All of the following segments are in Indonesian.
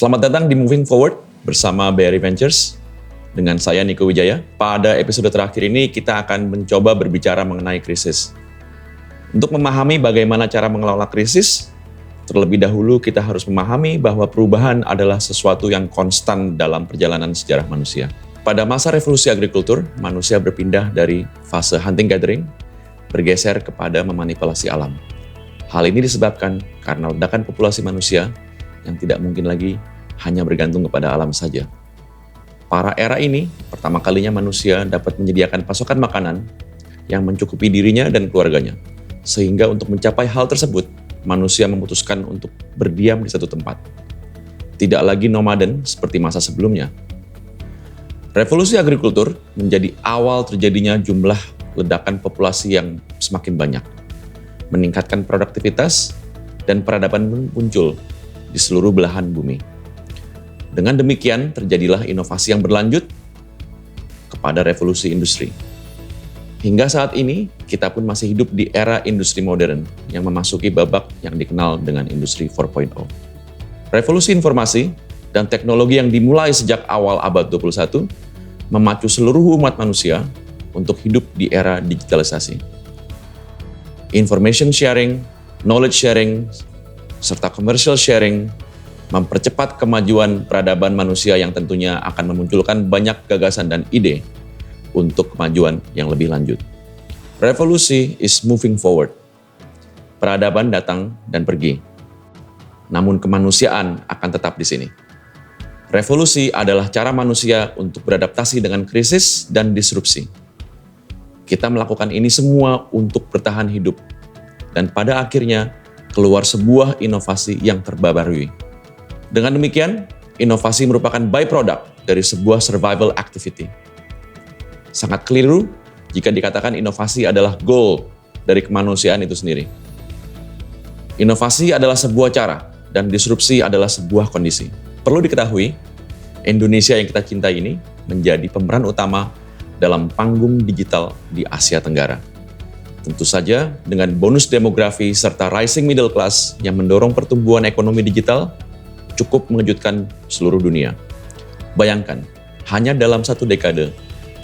Selamat datang di Moving Forward bersama BRI Ventures dengan saya Niko Wijaya. Pada episode terakhir ini kita akan mencoba berbicara mengenai krisis. Untuk memahami bagaimana cara mengelola krisis, terlebih dahulu kita harus memahami bahwa perubahan adalah sesuatu yang konstan dalam perjalanan sejarah manusia. Pada masa revolusi agrikultur, manusia berpindah dari fase hunting gathering, bergeser kepada memanipulasi alam. Hal ini disebabkan karena ledakan populasi manusia yang tidak mungkin lagi hanya bergantung kepada alam saja. Pada era ini, pertama kalinya manusia dapat menyediakan pasokan makanan yang mencukupi dirinya dan keluarganya. Sehingga untuk mencapai hal tersebut, manusia memutuskan untuk berdiam di satu tempat. Tidak lagi nomaden seperti masa sebelumnya. Revolusi agrikultur menjadi awal terjadinya jumlah ledakan populasi yang semakin banyak, meningkatkan produktivitas, dan peradaban muncul di seluruh belahan bumi. Dengan demikian, terjadilah inovasi yang berlanjut kepada revolusi industri. Hingga saat ini, kita pun masih hidup di era industri modern yang memasuki babak yang dikenal dengan industri 4.0. Revolusi informasi dan teknologi yang dimulai sejak awal abad 21 memacu seluruh umat manusia untuk hidup di era digitalisasi. Information sharing, knowledge sharing, serta commercial sharing mempercepat kemajuan peradaban manusia yang tentunya akan memunculkan banyak gagasan dan ide untuk kemajuan yang lebih lanjut. Revolusi is moving forward. Peradaban datang dan pergi. Namun kemanusiaan akan tetap di sini. Revolusi adalah cara manusia untuk beradaptasi dengan krisis dan disrupsi. Kita melakukan ini semua untuk bertahan hidup. Dan pada akhirnya, keluar sebuah inovasi yang terbaharui. Dengan demikian, inovasi merupakan byproduct dari sebuah survival activity. Sangat keliru jika dikatakan inovasi adalah goal dari kemanusiaan itu sendiri. Inovasi adalah sebuah cara dan disrupsi adalah sebuah kondisi. Perlu diketahui, Indonesia yang kita cintai ini menjadi pemeran utama dalam panggung digital di Asia Tenggara. Tentu saja dengan bonus demografi serta rising middle class yang mendorong pertumbuhan ekonomi digital cukup mengejutkan seluruh dunia. Bayangkan, hanya dalam satu dekade,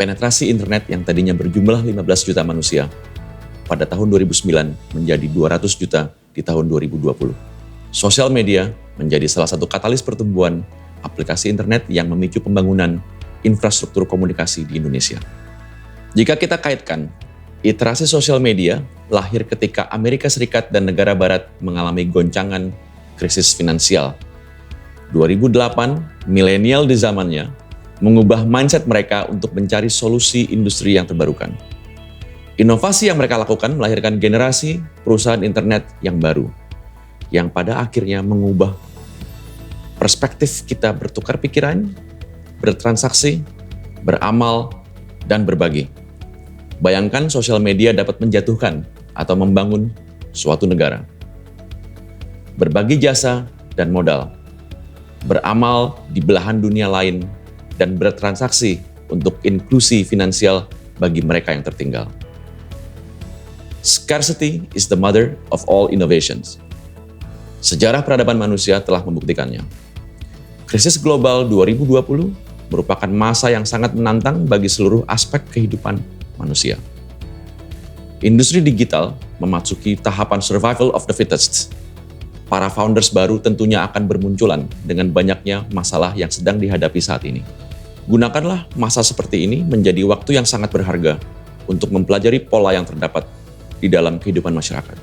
penetrasi internet yang tadinya berjumlah 15 juta manusia pada tahun 2009 menjadi 200 juta di tahun 2020. Sosial media menjadi salah satu katalis pertumbuhan aplikasi internet yang memicu pembangunan infrastruktur komunikasi di Indonesia. Jika kita kaitkan, iterasi sosial media lahir ketika Amerika Serikat dan negara barat mengalami goncangan krisis finansial. 2008, milenial di zamannya mengubah mindset mereka untuk mencari solusi industri yang terbarukan. Inovasi yang mereka lakukan melahirkan generasi perusahaan internet yang baru, yang pada akhirnya mengubah perspektif kita bertukar pikiran, bertransaksi, beramal, dan berbagi. Bayangkan sosial media dapat menjatuhkan atau membangun suatu negara. Berbagi jasa dan modal. Beramal di belahan dunia lain dan bertransaksi untuk inklusi finansial bagi mereka yang tertinggal. Scarcity is the mother of all innovations. Sejarah peradaban manusia telah membuktikannya. Krisis global 2020 merupakan masa yang sangat menantang bagi seluruh aspek kehidupan manusia. Industri digital memasuki tahapan survival of the fittest. Para founders baru tentunya akan bermunculan dengan banyaknya masalah yang sedang dihadapi saat ini. Gunakanlah masa seperti ini menjadi waktu yang sangat berharga untuk mempelajari pola yang terdapat di dalam kehidupan masyarakat.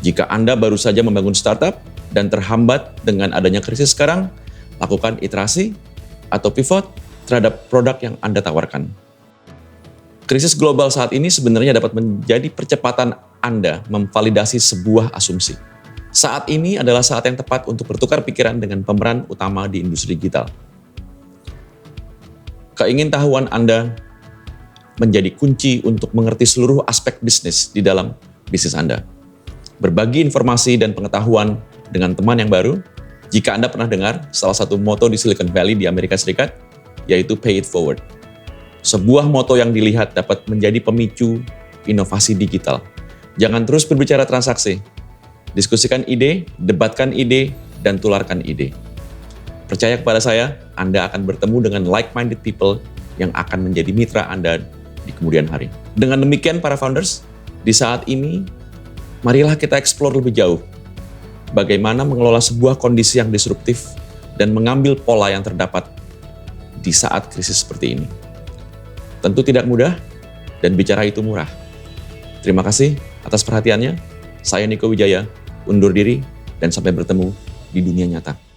Jika Anda baru saja membangun startup dan terhambat dengan adanya krisis sekarang, lakukan iterasi atau pivot terhadap produk yang Anda tawarkan. Krisis global saat ini sebenarnya dapat menjadi percepatan Anda memvalidasi sebuah asumsi. Saat ini adalah saat yang tepat untuk bertukar pikiran dengan pemeran utama di industri digital. Keingintahuan Anda menjadi kunci untuk mengerti seluruh aspek bisnis di dalam bisnis Anda. Berbagi informasi dan pengetahuan dengan teman yang baru. Jika Anda pernah dengar salah satu moto di Silicon Valley di Amerika Serikat, yaitu pay it forward. Sebuah moto yang dilihat dapat menjadi pemicu inovasi digital. Jangan terus berbicara transaksi. Diskusikan ide, debatkan ide, dan tularkan ide. Percaya kepada saya, Anda akan bertemu dengan like-minded people yang akan menjadi mitra Anda di kemudian hari. Dengan demikian para founders, di saat ini marilah kita explore lebih jauh bagaimana mengelola sebuah kondisi yang disruptif dan mengambil pola yang terdapat di saat krisis seperti ini. Tentu tidak mudah dan bicara itu murah. Terima kasih atas perhatiannya. Saya Niko Wijaya, undur diri dan sampai bertemu di dunia nyata.